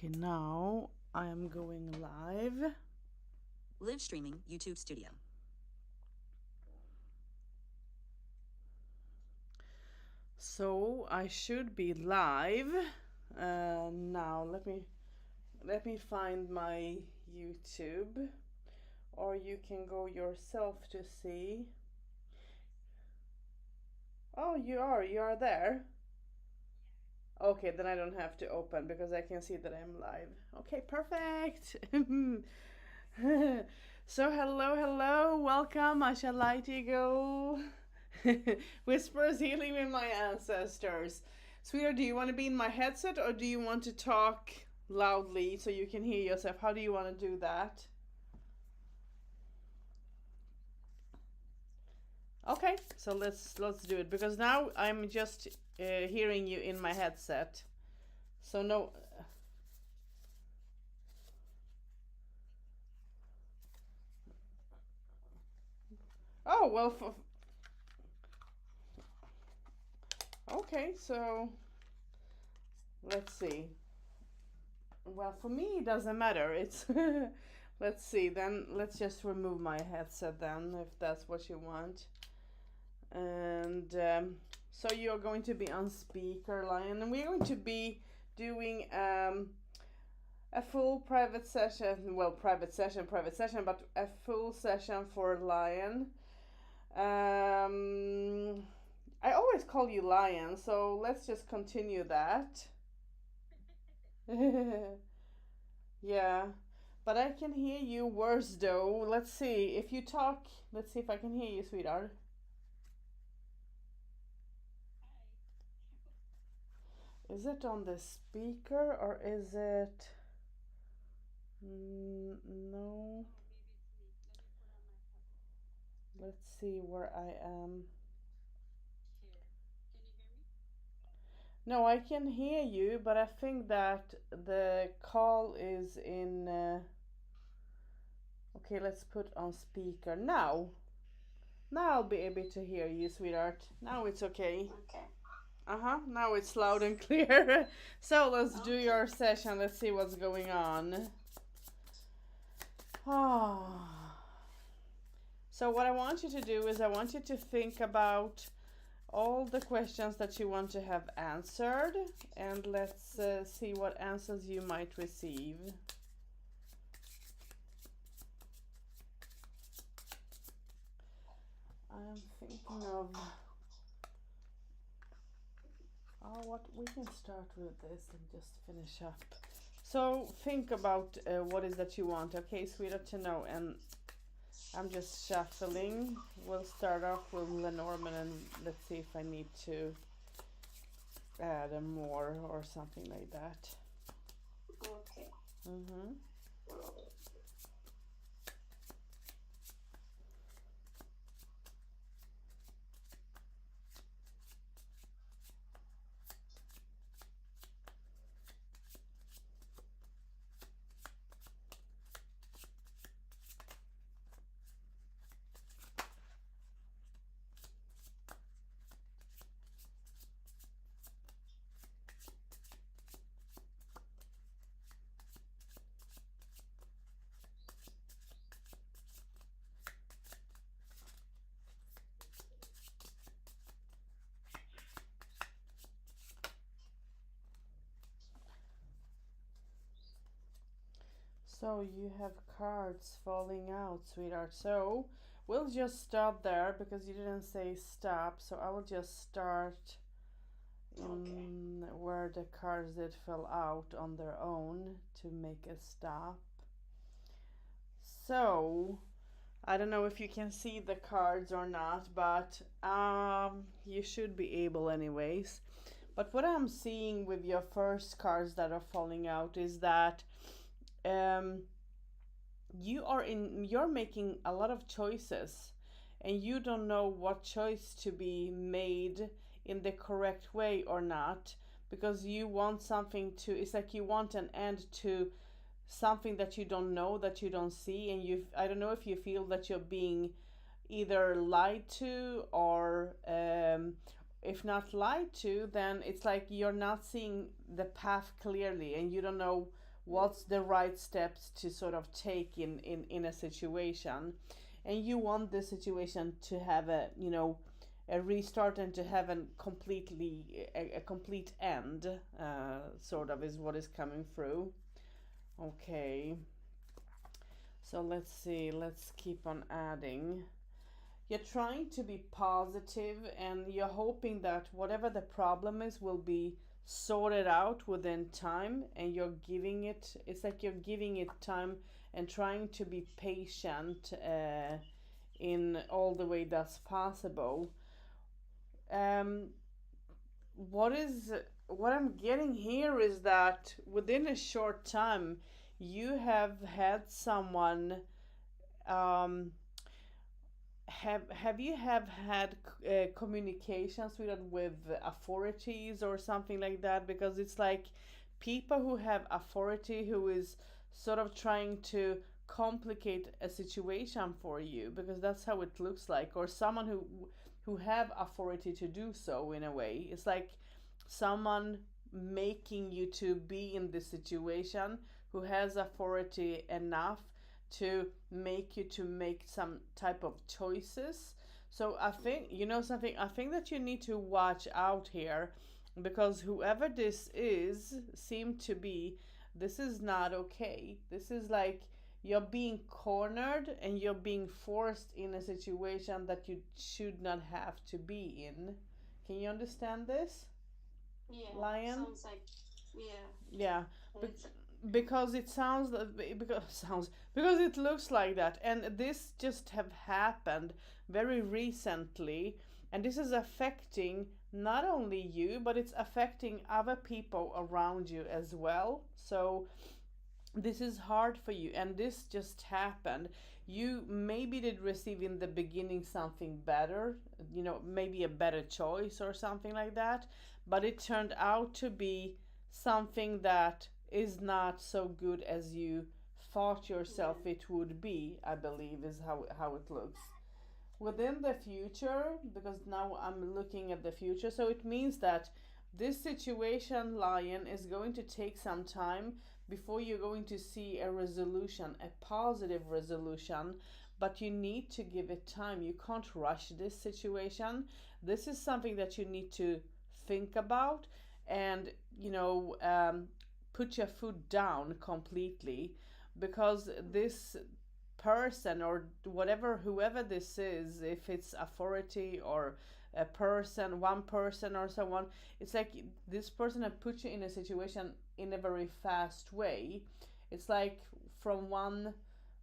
Okay, now I am going live. Live streaming YouTube studio. So I should be live. Now let me find my YouTube, or you can go yourself to see. Oh, you are there. Okay, then I don't have to open because I can see that I'm live. Okay, perfect. So hello, welcome, Asha LightEagle. Whispers healing with my ancestors. Sweetheart, do you want to be in my headset or do you want to talk loudly so you can hear yourself? How do you want to do that? Okay, so let's do it because now I'm just hearing you in my headset. So no. Oh well. Okay, so let's see. Well, for me it doesn't matter. It's let's see. Then let's just remove my headset then, if that's what you want. And so you're going to be on speaker, Lion, and we're going to be doing a full private session. Well, private session, but a full session for Lion. I always call you Lion, so let's just continue that. Yeah, but I can hear you worse though. Let's see if you talk. Let's see if I can hear you, sweetheart. Is it on the speaker or is it? No. Let's see where I am. No, I can hear you, but I think that the call is in. Okay, let's put on speaker now. Now I'll be able to hear you, sweetheart. Now it's okay. Okay. Now it's loud and clear. So let's do your session. Let's see what's going on. Ah. So what I want you to do is I want you to think about all the questions that you want to have answered, and let's see what answers you might receive. I'm thinking of what we can start with this and just finish up. So think about what is that you want, okay, sweetheart, to know, and I'm just shuffling. We'll start off with Lenormand and let's see if I need to add a more or something like that. Okay. Mm-hmm. So you have cards falling out, sweetheart. So we'll just stop there because you didn't say stop. So I will just start in where the cards did fall out on their own to make a stop. So I don't know if you can see the cards or not, but you should be able anyways. But what I'm seeing with your first cards that are falling out is that um, you're making a lot of choices and you don't know what choice to be made in the correct way or not, because you want something to, it's like you want an end to something that you don't know, that you don't see, and you, I don't know if you feel that you're being either lied to or if not lied to, then it's like you're not seeing the path clearly and you don't know what's the right steps to sort of take in a situation, and you want the situation to have a restart and to have a complete end, sort of is what is coming through. Okay, so let's see, let's keep on adding. You're trying to be positive and you're hoping that whatever the problem is will be sorted out within time, and it's like you're giving it time and trying to be patient in all the way that's possible. um, what I'm getting here is that within a short time you have had someone, um, have you have had communications with authorities or something like that? Because it's like people who have authority who is sort of trying to complicate a situation for you, because that's how it looks like, or someone who have authority to do so. In a way, it's like someone making you to be in this situation, who has authority enough to make you to make some type of choices. So I think, you know something, I think that you need to watch out here, because whoever this is seem to be, this is not okay. This is like you're being cornered and you're being forced in a situation that you should not have to be in. Can you understand this, Yeah. Lion? Sounds like, yeah. Yeah, It's, because it sounds because it looks like that, and this just have happened very recently, and this is affecting not only you, but it's affecting other people around you as well. So this is hard for you, and this just happened. You maybe did receive in the beginning something better, maybe a better choice or something like that, but it turned out to be something that is not so good as you thought yourself yeah. it would be, I believe, is how it looks. Within the future, because now I'm looking at the future, so it means that this situation, Lion, is going to take some time before you're going to see a resolution, a positive resolution, but you need to give it time. You can't rush this situation. This is something that you need to think about, and put your foot down completely, because this person or whatever, whoever this is, if it's authority or a person, one person or someone, it's like this person have put you in a situation in a very fast way. It's like from 1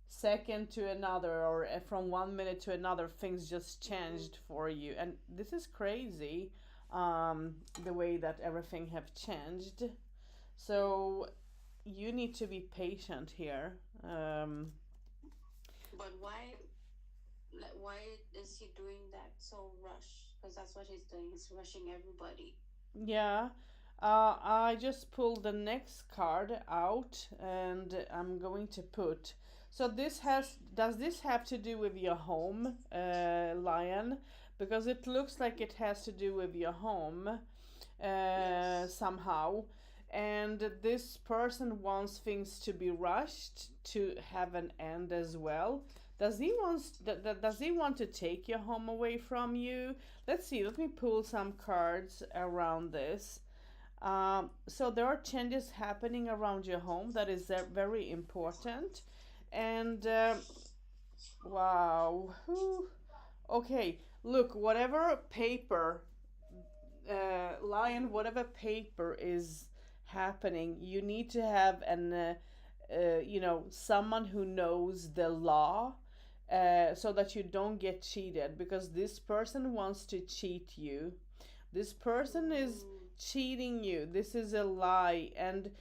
second to another, or from 1 minute to another, things just changed for you, and this is crazy, the way that everything have changed. So you need to be patient here. But why, like, why is he doing that so rush? Because that's what he's doing. He's rushing everybody. Yeah, I just pulled the next card out, and I'm going to put. So does this have to do with your home, Lion? Because it looks like it has to do with your home, Yes. somehow. And this person wants things to be rushed to have an end as well. Does he want to take your home away from you? Let's see. Let me pull some cards around this. So there are changes happening around your home that is very important, and wow. Okay, look, whatever paper, Lion, whatever paper is happening, you need to have someone who knows the law, so that you don't get cheated, because this person wants to cheat you. This person is Mm, cheating you. This is a lie, and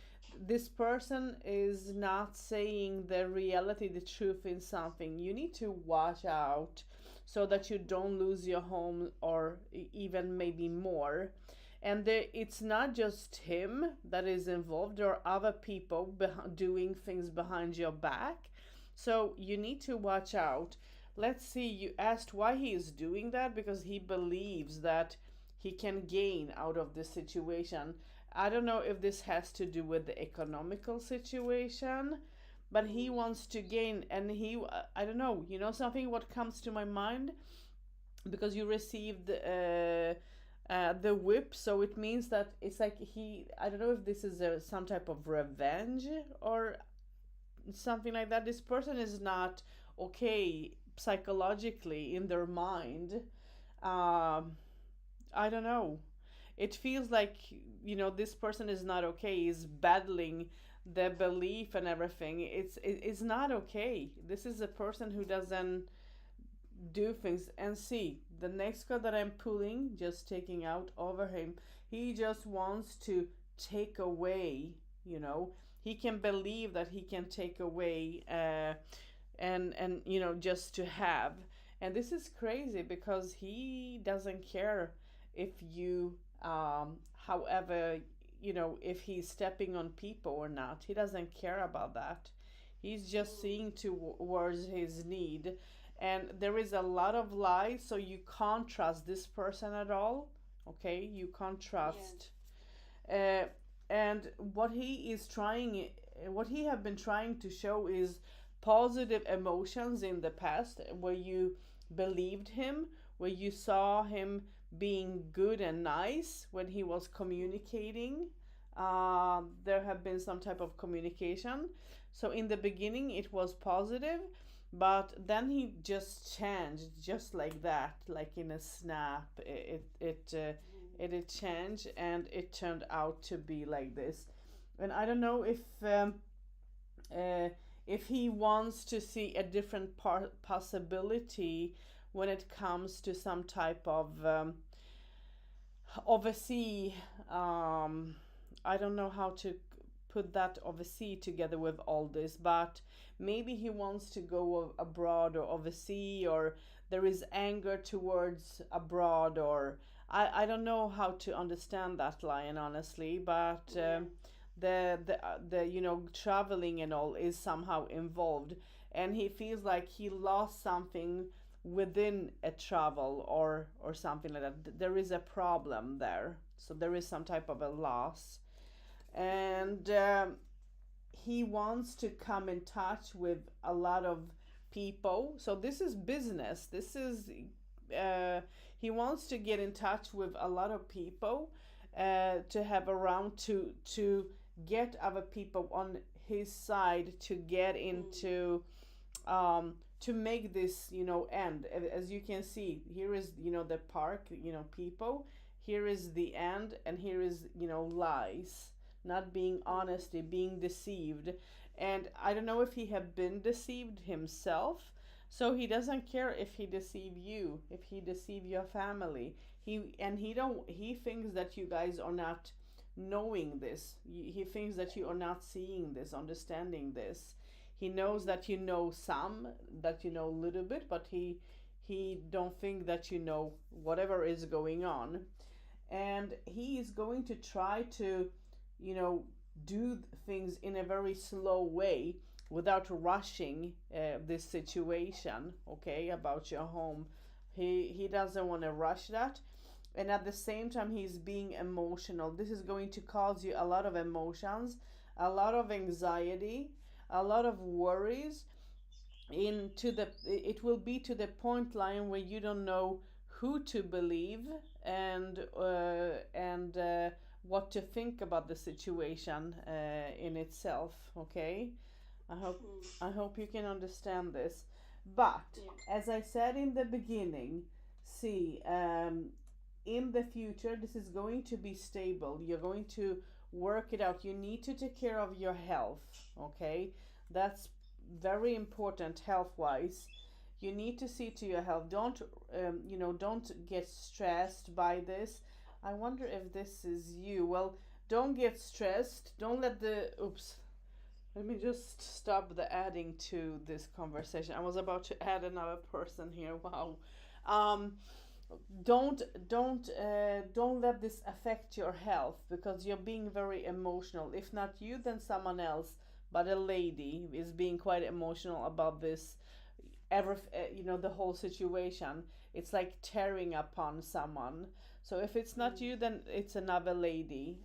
this person is not saying the reality, the truth in something. You need to watch out so that you don't lose your home, or even maybe more. And it's not just him that is involved. There are other people doing things behind your back. So you need to watch out. Let's see, you asked why he is doing that, because he believes that he can gain out of this situation. I don't know if this has to do with the economical situation, but he wants to gain, and I don't know, something what comes to my mind, because you received the whip, so it means that it's like I don't know if this is some type of revenge or something like that. This person is not okay psychologically in their mind. um I don't know. It feels like, this person is not okay. He's battling the belief and everything. It's not okay. This is a person who doesn't do things. And see, the next card that I'm pulling, just taking out over him, he just wants to take away, he can believe that he can take away, and just to have. And this is crazy because he doesn't care if you, however, if he's stepping on people or not. He doesn't care about that. He's just seeing towards his need. And there is a lot of lies, so you can't trust this person at all. Okay, you can't trust. uh, and what he have been trying to show is positive emotions in the past, where you believed him, where you saw him being good and nice when he was communicating. There have been some type of communication. So in the beginning it was positive, but then he just changed just like that, like in a snap. It changed, and it turned out to be like this. And I don't know uh, if he wants to see a different possibility when it comes to some type of a sea. I don't know how to put that of a sea together with all this, but maybe he wants to go abroad or overseas, or there is anger towards abroad, or I don't know how to understand that, Lion, honestly. But the traveling and all is somehow involved, and he feels like he lost something within a travel, or something like that. There is a problem there, so there is some type of a loss. And he wants to come in touch with a lot of people. So this is business. This is uh, he wants to get in touch with a lot of people, to have around, to get other people on his side, to get into, to make this, end. As you can see, here is, the park, people. Here is the end, and here is, lies, not being honesty, being deceived. And I don't know if he had been deceived himself, so he doesn't care if he deceive you, if he deceive your family. He thinks that you guys are not knowing this. He thinks that you are not seeing this, understanding this. He knows that you know some, that you know a little bit, but he don't think that you know whatever is going on. And he is going to try to, you know, do things in a very slow way, without rushing this situation, okay, about your home. He doesn't want to rush that. And at the same time, he's being emotional. This is going to cause you a lot of emotions, a lot of anxiety, a lot of worries. It will be to the point line where you don't know who to believe, and what to think about the situation in itself. Okay, I hope you can understand this. But Yeah. as I said in the beginning, see, in the future, this is going to be stable. You're going to work it out. You need to take care of your health. Okay, that's very important, health wise. You need to see to your health. Don't get stressed by this. I wonder if this is you. Well, don't get stressed. Don't let the oops. Let me just stop the adding to this conversation. I was about to add another person here. Wow. Um, don't let this affect your health, because you're being very emotional. If not you, then someone else. But a lady is being quite emotional about this. The whole situation. It's like tearing upon someone. So if it's not Mm. you, then it's another lady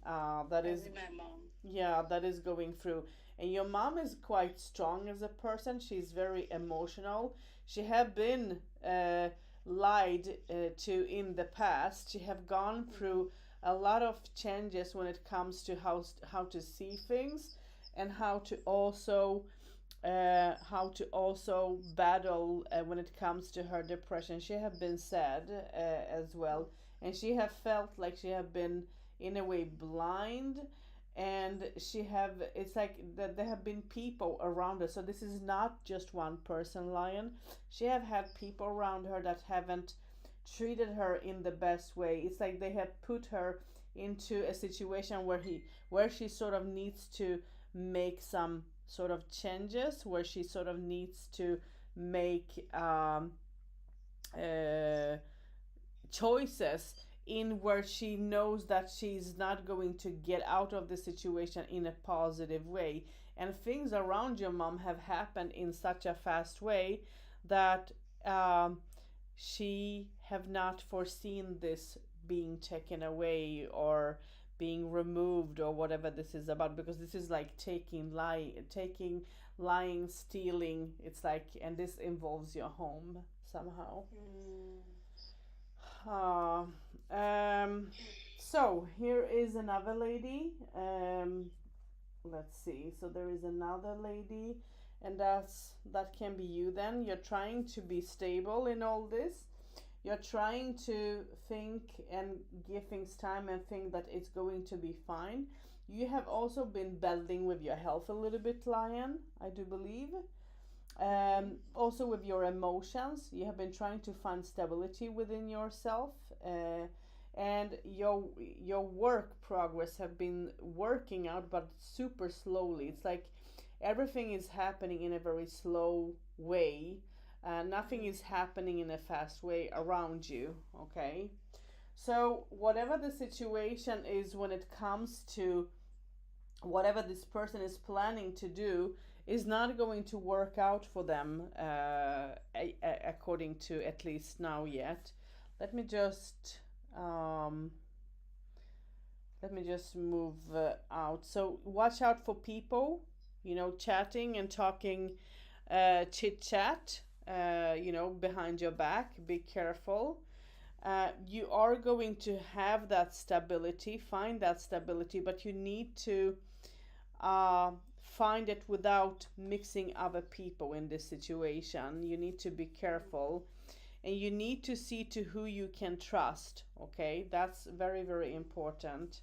that is, Maybe my mom. yeah, that is going through. And your mom is quite strong as a person. She's very emotional. She have been lied to in the past. She have gone Mm-hmm. through a lot of changes when it comes to how to see things, and how to also battle when it comes to her depression. She have been sad as well, and she have felt like she have been in a way blind, and she have, it's like that there have been people around her. So this is not just one person, Lion. She have had people around her that haven't treated her in the best way. It's like they have put her into a situation where she sort of needs to make some sort of changes, where she sort of needs to make uh, choices in where she knows that she's not going to get out of the situation in a positive way. And things around your mom have happened in such a fast way that um, she have not foreseen this being taken away or being removed or whatever this is about, because this is like taking lying, stealing. It's like, and this involves your home somehow. Mm. uh, um so here is another lady. Let's see. So there is another lady, and that can be you. Then you're trying to be stable in all this. You're trying to think and give things time and think that it's going to be fine. You have also been battling with your health a little bit, Lion, I do believe. Mm-hmm. Also with your emotions, you have been trying to find stability within yourself, and your work progress have been working out, but super slowly. It's like everything is happening in a very slow way. Nothing is happening in a fast way around you. Okay, so whatever the situation is when it comes to whatever this person is planning to do is not going to work out for them, according to at least now yet. Let me just um, let me just move out. So watch out for people, chatting and talking, chit chat, behind your back. Be careful. You are going to have that stability, find that stability, but you need to uh, find it without mixing other people in this situation. You need to be careful, and you need to see to who you can trust. Okay, that's very, very important.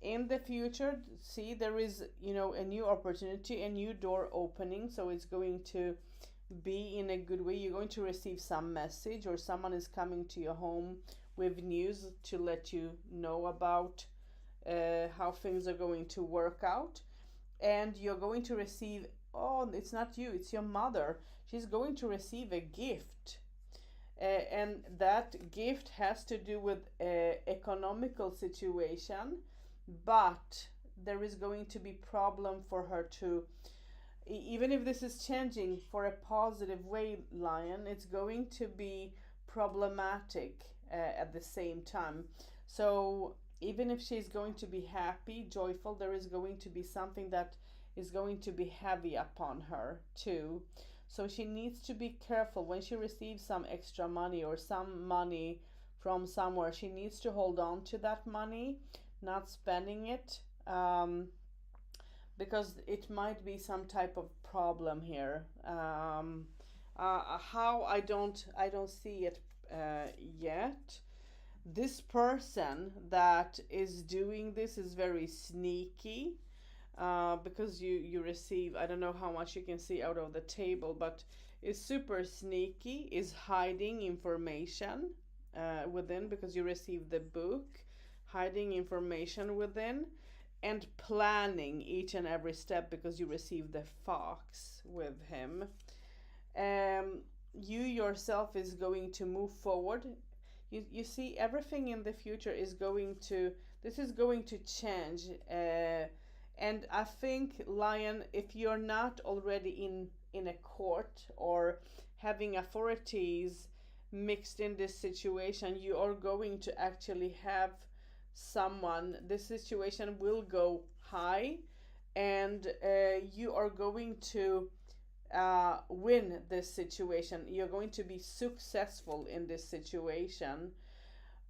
In the future, see, there is, a new opportunity, a new door opening. So it's going to be in a good way. You're going to receive some message, or someone is coming to your home with news to let you know about how things are going to work out. And you're going to receive, oh, it's not you, it's your mother. She's going to receive a gift. And that gift has to do with economical situation, but there is going to be problem for her to, even if this is changing for a positive way, Lion, it's going to be problematic at the same time. So even if she's going to be happy, joyful, there is going to be something that is going to be heavy upon her too. So she needs to be careful when she receives some extra money or some money from somewhere. She needs to hold on to that money, not spending it. Because it might be some type of problem here. How, I don't see it yet. This person that is doing this is very sneaky, because you receive, I don't know how much you can see out of the table, but is super sneaky, is hiding information within, because you receive the book, hiding information within, and planning each and every step, because you receive the fox with him. You yourself is going to move forward. You see, everything in the future is going to, this is going to change. And I think, Lion, if you're not already in a court or having authorities mixed in this situation, you are going to actually have someone. This situation will go high, and you are going to win this situation. You're going to be successful in this situation.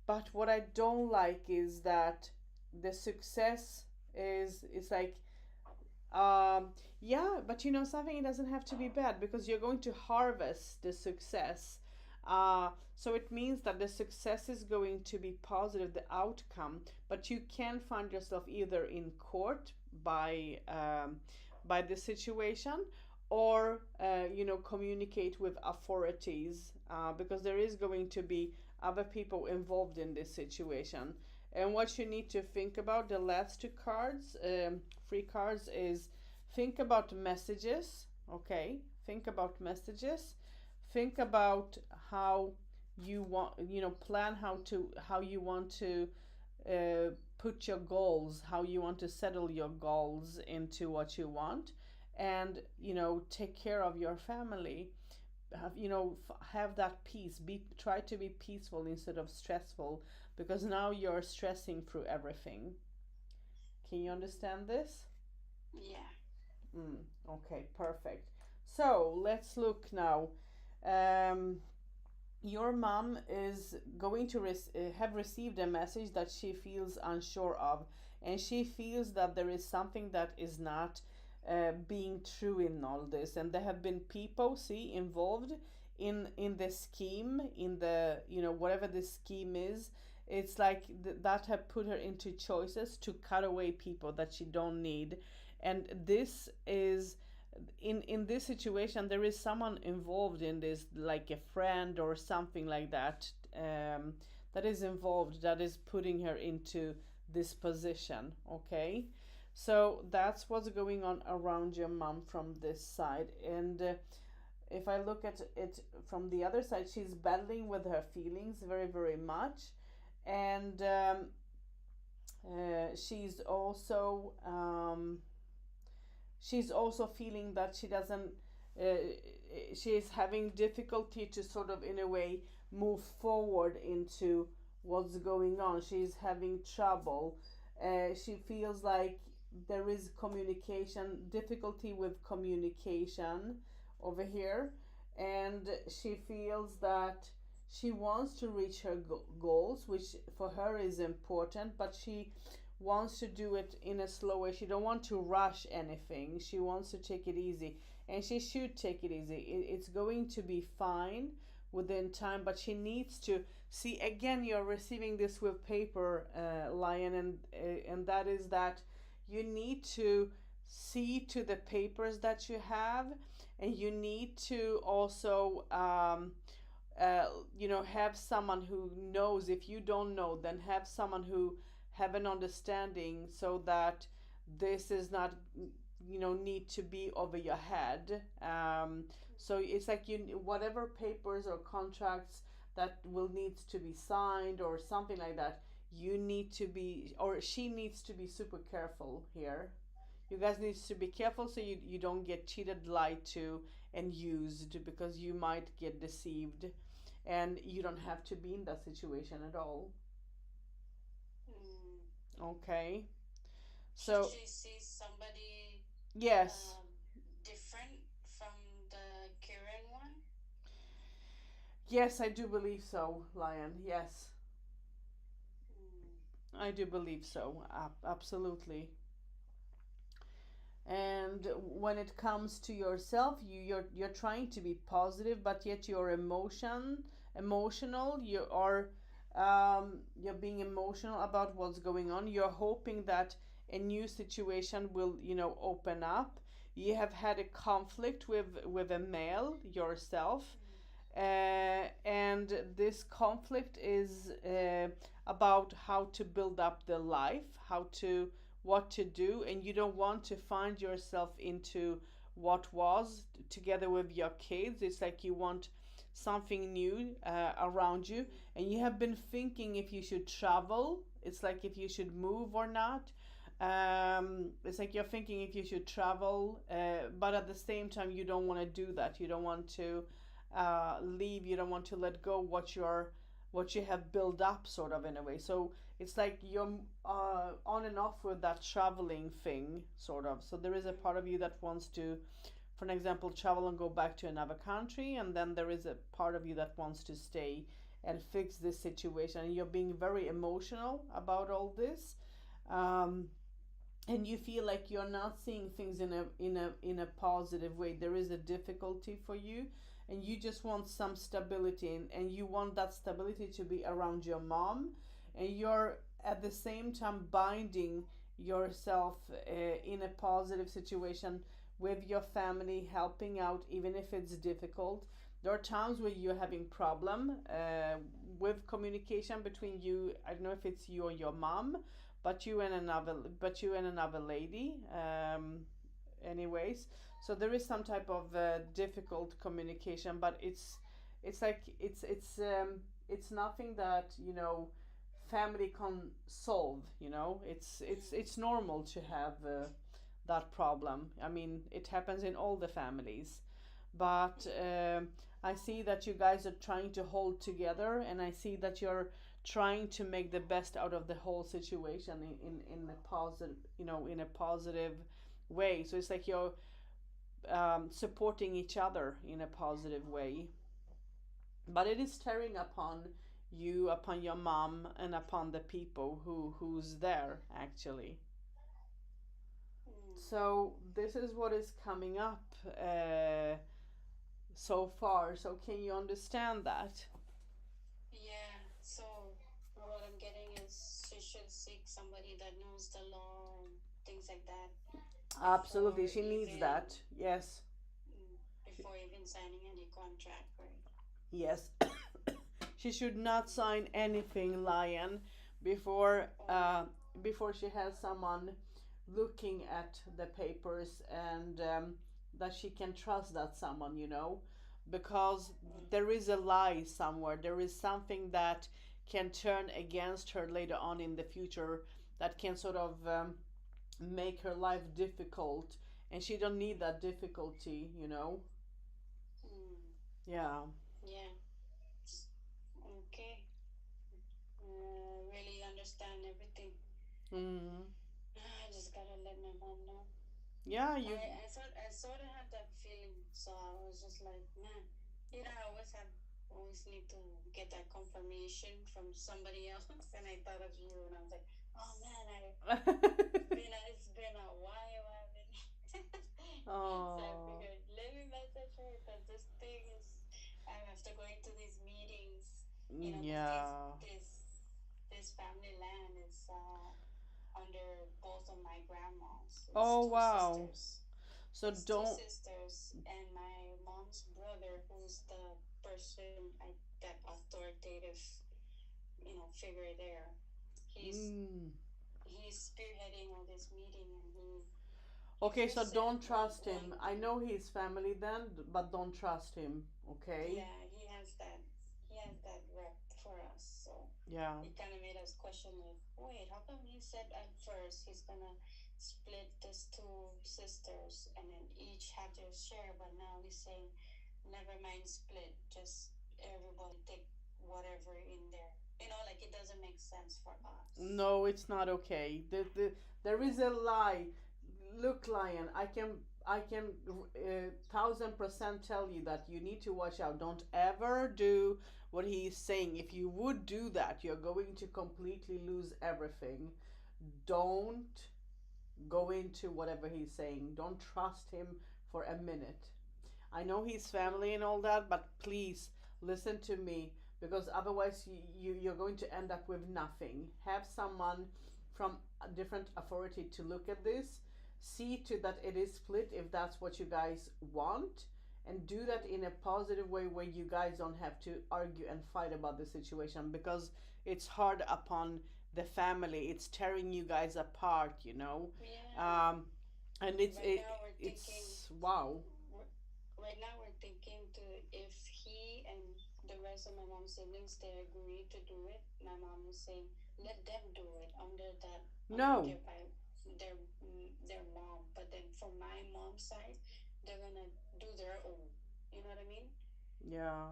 But what I don't like is that the success is like, um, yeah, but you know something, it doesn't have to be bad because you're going to harvest the success. So it means that the success is going to be positive, the outcome, but you can find yourself either in court by the situation, or communicate with authorities, because there is going to be other people involved in this situation. And what you need to think about, the last two cards, free cards, is think about messages. Okay, think about messages. Think about how you want, plan how you want to put your goals, how you want to settle your goals into what you want, and take care of your family. Have that peace. Try to be peaceful instead of stressful, because now you're stressing through everything. Can you understand this? Yeah. Okay, perfect. So let's look now. um, your mom is going to have received a message that she feels unsure of, and she feels that there is something that is not being true in all this, and there have been people, see, involved in the scheme, in the whatever this scheme is. It's like that have put her into choices to cut away people that she don't need. And this is, in this situation, there is someone involved in this, like a friend or something like that, that is involved, that is putting her into this position. Okay, so that's what's going on around your mom from this side. And if I look at it from the other side, she's battling with her feelings very, very much. And she's also feeling that she doesn't uh, she is having difficulty to sort of, in a way, move forward into what's going on. She's having trouble. She feels like there is communication difficulty with communication over here. And she feels that she wants to reach her goals, which for her is important, but she wants to do it in a slow way. She don't want to rush anything. She wants to take it easy, and she should take it easy. It's going to be fine within time, but she needs to see. Again, you're receiving this with paper, Lion, and that is that you need to see to the papers that you have, and you need to also have someone who knows. If you don't know, then have someone who have an understanding, so that this is not need to be over your head. So it's like, whatever papers or contracts that will need to be signed or something like that, you need to be, or she needs to be super careful here. You guys need to be careful, so you don't get cheated, lied to, and used, because you might get deceived, and you don't have to be in that situation at all. Okay, Should so she see somebody yes, different from the current one? yes, I do believe so, Lion. Yes, Mm. I do believe so. Absolutely. And when it comes to yourself, you're trying to be positive, but yet you're emotional. You're being emotional about what's going on. You're hoping that a new situation will open up. You have had a conflict with a male yourself, and this conflict is about how to build up the life, how to what to do, and you don't want to find yourself into what was together with your kids. It's like you want something new around you, and you have been thinking if you should travel. It's like if you should move or not. It's like you're thinking if you should travel, but at the same time you don't want to do that. You don't want to leave, you don't want to let go what you have built up, sort of, in a way. So it's like you're on and off with that traveling thing, sort of. So there is a part of you that wants to, for an example, travel and go back to another country, and then there is a part of you that wants to stay and fix this situation. And you're being very emotional about all this. Um, and you feel like you're not seeing things in a positive way. There is a difficulty for you, and you just want some stability, and you want that stability to be around your mom, and you're at the same time binding yourself in a positive situation with your family, helping out even if it's difficult. There are times where you're having problem with communication between you. I don't know if it's you or your mom, but you and another lady, anyways. So there is some type of difficult communication, but it's like it's nothing that family can solve. It's normal to have that problem. I mean, it happens in all the families, but I see that you guys are trying to hold together, and I see that you're trying to make the best out of the whole situation in a positive, in a positive way. So it's like you're supporting each other in a positive way, but it is tearing upon you, upon your mom, and upon the people who's there, actually. Mm. So this is what is coming up so far. So can you understand that? Yeah, so what I'm getting is she should seek somebody that knows the law and things like that Absolutely, before she needs even that. Yes. before even signing any contract, right? Yes. She should not sign anything, Lion, before Oh, before she has someone looking at the papers, and that she can trust that someone, because there is a lie somewhere. There is something that can turn against her later on in the future, that can sort of make her life difficult, and she don't need that difficulty. mm, Yeah. yeah, okay. Really understand everything. Mm. I just gotta let my mom know. Yeah, you. I sort of had that feeling, so I was just like, man, I always need to get that confirmation from somebody else, and I thought of you, and I was like, oh man, it's been a while. I've been so I Oh. figured let me message her because this thing is I'm after going to these meetings, because Yeah. this family land is under both of my grandmas. It's Oh, two wow. sisters. So It's two don't. sisters and my mom's brother, who's the person, that authoritative, figure there. He's Mm. he's spearheading all this meeting, and he Okay, so first said don't trust one him. I know he's family then, but don't trust him. Okay? yeah, he has that rep for us, so Yeah. it kind of made us question, like, wait, how come he said at first he's gonna split these two sisters and then each have their share, but now he's saying never mind split, just everybody take whatever in there, like it doesn't make sense for us. No, it's not okay. There is a lie. Look, Lion, I can 1,000% tell you that you need to watch out. Don't ever do what he's saying. If you would do that, you're going to completely lose everything. Don't go into whatever he's saying. Don't trust him for a minute. I know he's family and all that, but please listen to me, because otherwise you're going to end up with nothing. Have someone from a different authority to look at this. See to that it is split if that's what you guys want, and do that in a positive way where you guys don't have to argue and fight about the situation, because it's hard upon the family. It's tearing you guys apart. Yeah. Um, and it's Right it, now we're thinking it's wow. right now we're thinking to if he and the rest of my mom's siblings they agree to do it. My mom is saying let them do it under No. their mom. But then from my mom's side, they're gonna do their own. You know what I mean? Yeah.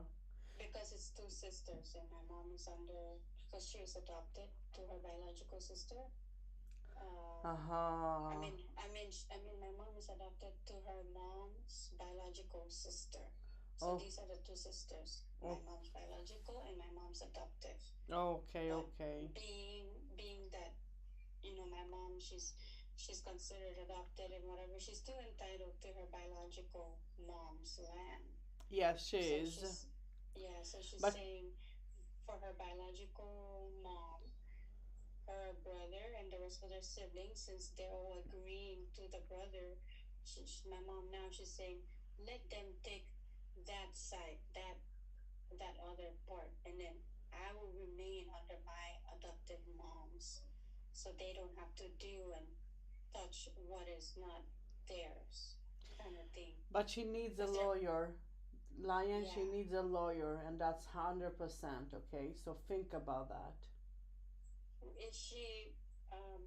because it's two sisters, and my mom is under because she was adopted to her biological sister. I Uh-huh. mean, my mom is adopted to her mom's biological sister. So Oh, these are the two sisters: my oh, mom's biological and my mom's adoptive. okay, But okay. being that my mom, she's considered adopted and whatever, she's still entitled to her biological mom's land. Yes, she So is. she's But saying for her biological mom, her brother, and the rest of their siblings, since they're all agreeing to the brother, my mom now she's saying, let them take that side, that other part, and then I will remain under my adopted moms, so they don't have to do and touch what is not theirs, kind of thing. but she needs a Because they're lawyer. Lion, she yeah, needs a lawyer, and that's 100%, okay? So think about that. is she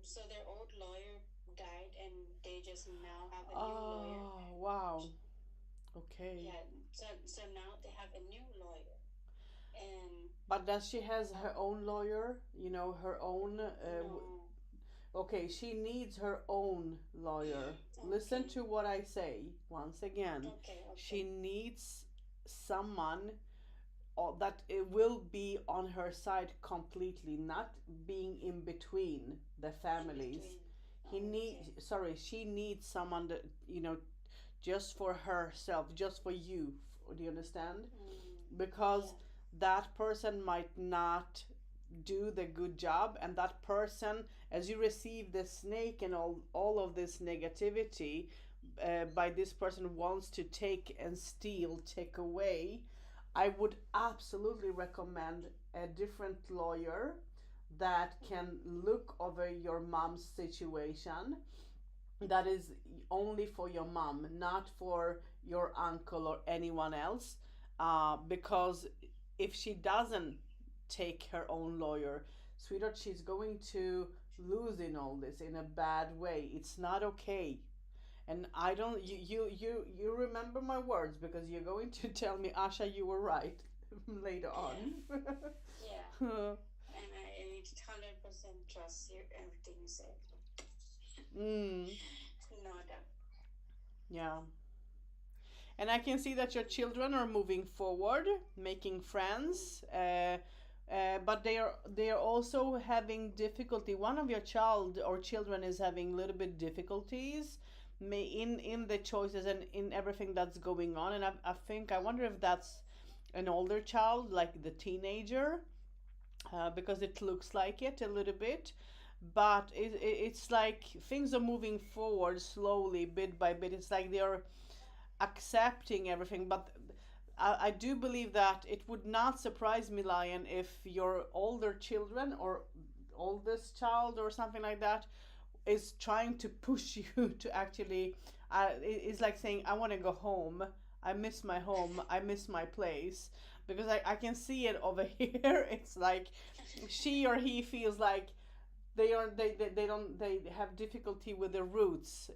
so their old lawyer died and they just now have a new lawyer. Oh, wow. Okay. Yeah, so now they have a new lawyer, and But does she has uh, her own lawyer? You know, her own no, okay, she needs her own lawyer. Listen okay, to what I say once again. okay, She okay, needs someone that it will be on her side completely, not being in between the in families. between, He need okay, sorry, she needs someone that just for herself, just for you. Do you understand? Because yeah, that person might not do the good job, and that person, as you receive the snake and all of this negativity, by this person wants to take and steal, take away, I would absolutely recommend a different lawyer that can look over your mom's situation, that is only for your mom, not for your uncle or anyone else. Because if she doesn't take her own lawyer, sweetheart, she's going to lose in all this in a bad way. It's not okay. And I don't, you remember my words, because you're going to tell me, Asha, you were right later on. yeah, yeah, and I 100% trust you everything you said. mm, No doubt. yeah. And I can see that your children are moving forward, making friends, but they are also having difficulty. One of your child or children is having a little bit difficulties, in the choices and in everything that's going on. And I wonder if that's an older child, like the teenager, because it looks like it a little bit. But it's like things are moving forward slowly, bit by bit. It's like they're accepting everything. But I do believe that it would not surprise me, Lion, if your older children or oldest child or something like that is trying to push you to actually. It's like saying, I want to go home. I miss my home. I miss my place. Because I can see it over here. It's like she or he feels like they have difficulty with their roots,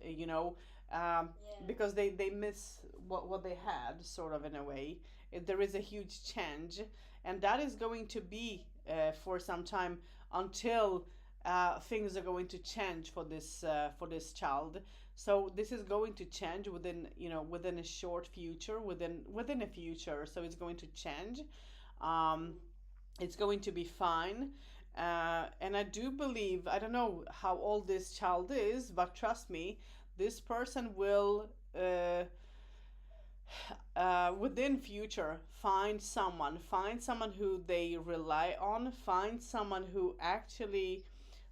Yeah, because they miss what they had, sort of, in a way. There is a huge change, and that is going to be for some time, until things are going to change for this child. So this is going to change within a short future, within a future. So it's going to change. um, it's going to be fine. And I do believe, I don't know how old this child is, but trust me, this person will, within future, find someone who they rely on, find someone who actually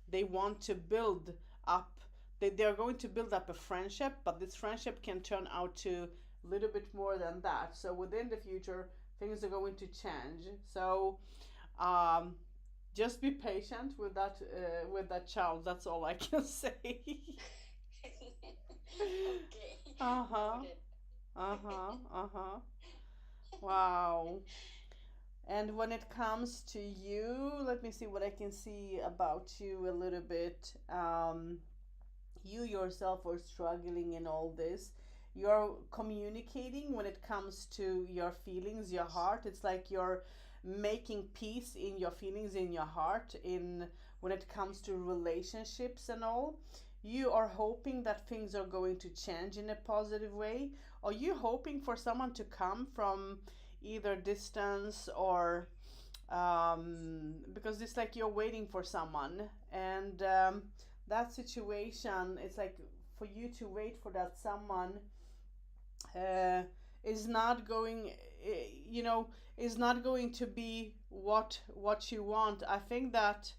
they want to build up. They're going to build up a friendship, but this friendship can turn out to a little bit more than that. So within the future, things are going to change. So um, just be patient with that child. That's all I can say. okay, Uh huh. noted. Uh huh. Uh huh. Wow. And when it comes to you, let me see what I can see about you a little bit. You yourself are struggling in all this. you're communicating when it comes to your feelings, your heart. It's like you're making peace in your feelings, in your heart, in when it comes to relationships and all. You are hoping that things are going to change in a positive way. Are you hoping for someone to come from either distance or because it's like you're waiting for someone, and that situation, it's like for you to wait for that someone uh, is not going, you know, is not going to be what you want. I think that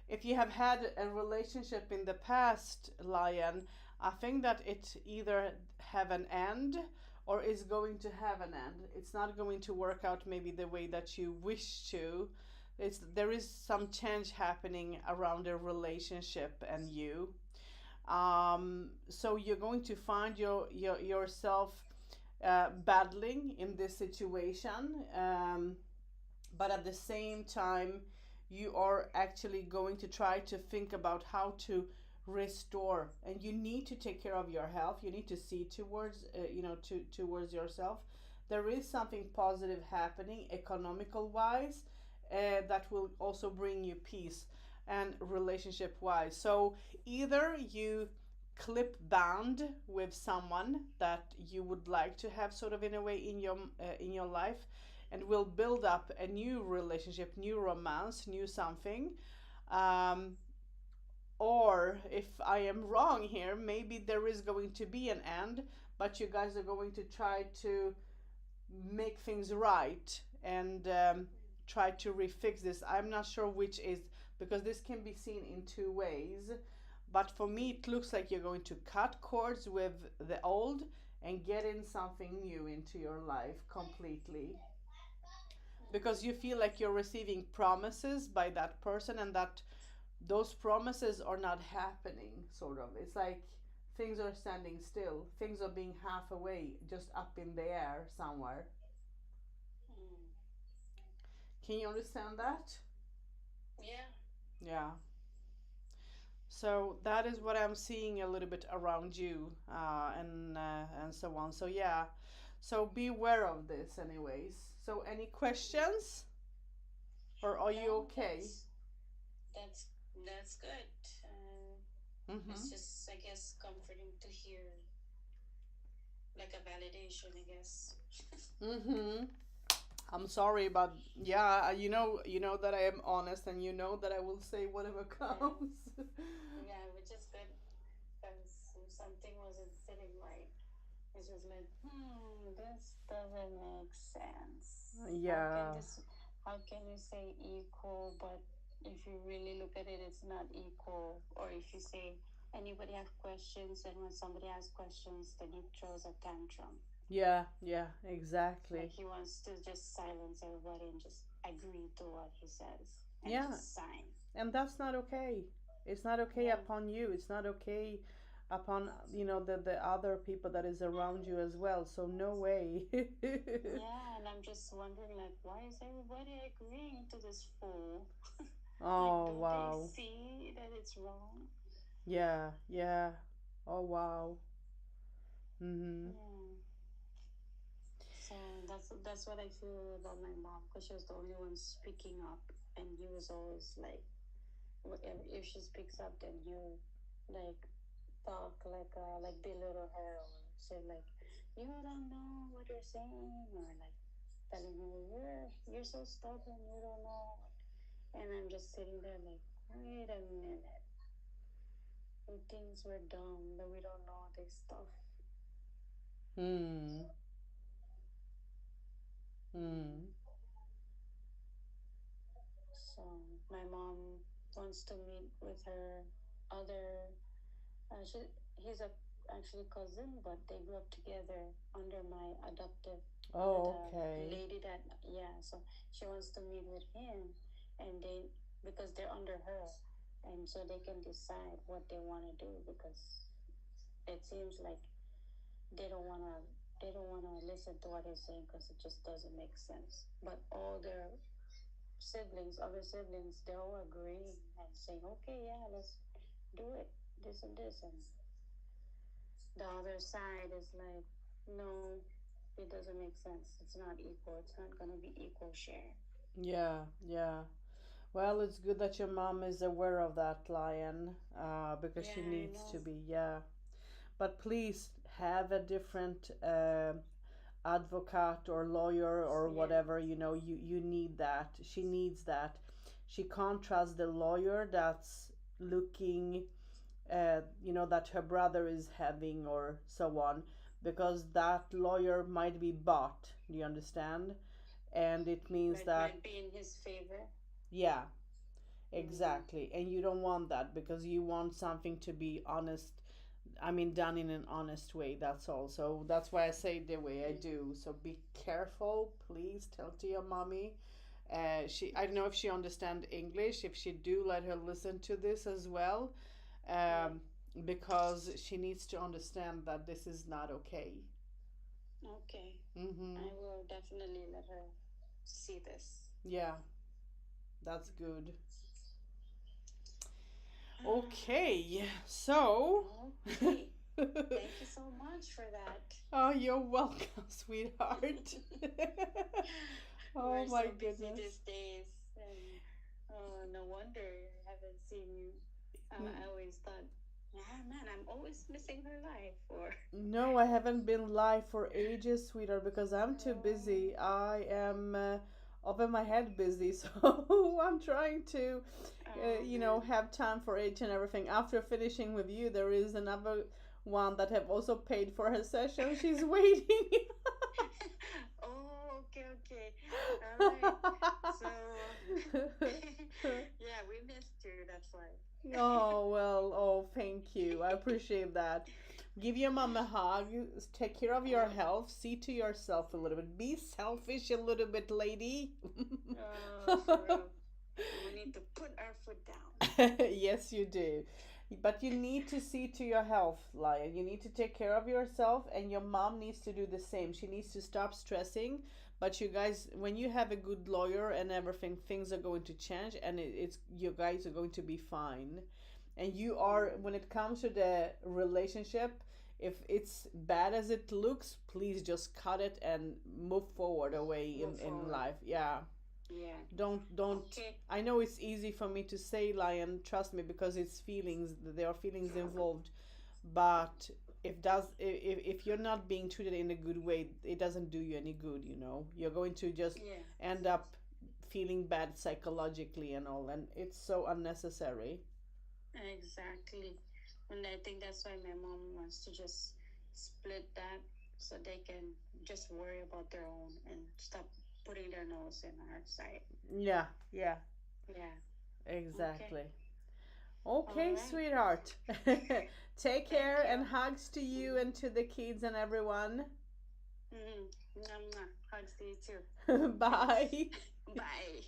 if you have had a relationship in the past, Lion, I think that it either have an end or is going to have an end. It's not going to work out maybe the way that you wish to. There is some change happening around a relationship and you. So you're going to find yourself battling in this situation, but at the same time, you are actually going to try to think about how to restore, and you need to take care of your health. You need to see towards towards yourself. There is something positive happening economical wise, that will also bring you peace and relationship wise. So either you clip band with someone that you would like to have sort of in a way in your life, and will build up a new relationship, new romance, new something. um, or if I am wrong here, maybe there is going to be an end, but you guys are going to try to make things right, and try to refix this. I'm not sure which is, because this can be seen in two ways. But for me, it looks like you're going to cut cords with the old and get in something new into your life completely, because you feel like you're receiving promises by that person, and that those promises are not happening, sort of. It's like things are standing still, things are being half away, just up in the air somewhere. Mm. Can you understand that? Yeah. Yeah. So that is what I'm seeing a little bit around you, and so on. So yeah. So beware of this, anyways. So any questions, or are you No, okay? that's good. It's Mm-hmm. just, I guess, comforting to hear, like a validation, I guess. Mm-hmm. I'm sorry, but yeah, you know that I am honest, and you know that I will say whatever Yeah, comes. yeah, which is good because something wasn't sitting right. It's just like, this doesn't make sense. How can Yeah. this? How can you say equal, but if you really look at it, it's not equal. Or if you say anybody have questions, and when somebody has questions, then he throws a tantrum. Yeah, yeah, exactly. Like he wants to just silence everybody and just agree to what he says and Yeah, just sign. and that's not okay. It's not okay Yeah. upon you. It's not okay upon the other people that is around you as well. So no way. Yeah, and I'm just wondering, like, why is everybody agreeing to this fool? Like, Oh don't they wow. see that it's wrong? Yeah, yeah. Oh wow. Mhm. Yeah. So that's what I feel about my mom, because she was the only one speaking up, and he was always like, if she speaks up, then you like talk like belittle her, or say like, you don't know what you're saying, or like telling her, you're so stubborn, you don't know. And I'm just sitting there like, wait a minute, we think we're dumb that we don't know this stuff. Hmm. Hmm. Mm. So my mom wants to meet with her other. She he's a actually cousin, but they grew up together under my adoptive, under Oh, the okay. lady that, yeah. So she wants to meet with him, and they, because they're under her, and so they can decide what they want to do, because it seems like they don't want to they don't want to listen to what he's saying, because it just doesn't make sense. But all their other siblings, they're all agreeing and saying, okay, yeah, let's do it, this and this. And the other side is like, No, it doesn't make sense. It's not equal. It's not gonna be equal share. Yeah, yeah. Well, it's good that your mom is aware of that, Lion, because Yeah, she I needs know. to be, yeah. But please have a different advocate or lawyer or Yeah, whatever, you need that. She needs that. She can't trust the lawyer that's looking, that her brother is having or so on, because that lawyer might be bought. Do you understand? And it means but that, might be in his favor. yeah, Mm, exactly. And you don't want that because you want something to be honest. I mean, done in an honest way. That's all. So that's why I say it the way I mm, do. So be careful, please. Tell to your mommy. I don't know if she understand English. If she do, let her listen to this as well, yeah. um, because she needs to understand that this is not okay. Okay. Mm-hmm. I will definitely let her see this. Yeah, that's good. Ah, Okay, so. okay. Thank you so much for that. Oh, you're welcome, sweetheart. Oh We're my so busy goodness. these days, and oh, no wonder I haven't seen you. I always thought, ah, man, I'm always missing her life. Or, No, I haven't been live for ages, sweetheart, because I'm too oh, busy. I am over my head busy, so I'm trying to, oh man. have time for it and everything. After finishing with you, there is another one that have also paid for her session. She's waiting. Oh, okay, okay. All right. So, yeah, we missed you. That's why. Oh, well, oh, thank you. I appreciate that. Give your mom a hug. Take care of your Oh, health. See to yourself a little bit. Be selfish a little bit, lady. for real. We need to put our foot down. Yes, you do. But you need to see to your health, Lion. You need to take care of yourself, and your mom needs to do the same. She needs to stop stressing. But you guys, when you have a good lawyer and everything, things are going to change, and it's you guys are going to be fine. And you are, Mm, when it comes to the relationship, if it's bad as it looks, please just cut it and move forward away move in forward. life. Yeah, Yeah. don't. Okay. I know it's easy for me to say, Lion, trust me, because it's feelings, there are feelings involved. But if you're not being treated in a good way, it doesn't do you any good. You're going to just Yeah. end up feeling bad psychologically and all, and it's so unnecessary. Exactly. And I think that's why my mom wants to just split that so they can just worry about their own and stop putting their nose in our side. Yeah, yeah, Yeah. Okay. exactly. All Okay, right. sweetheart. Take Thank care you. and hugs to you Mm-hmm. and to the kids and everyone. Mm-hmm. Hugs to you too. Bye. Bye.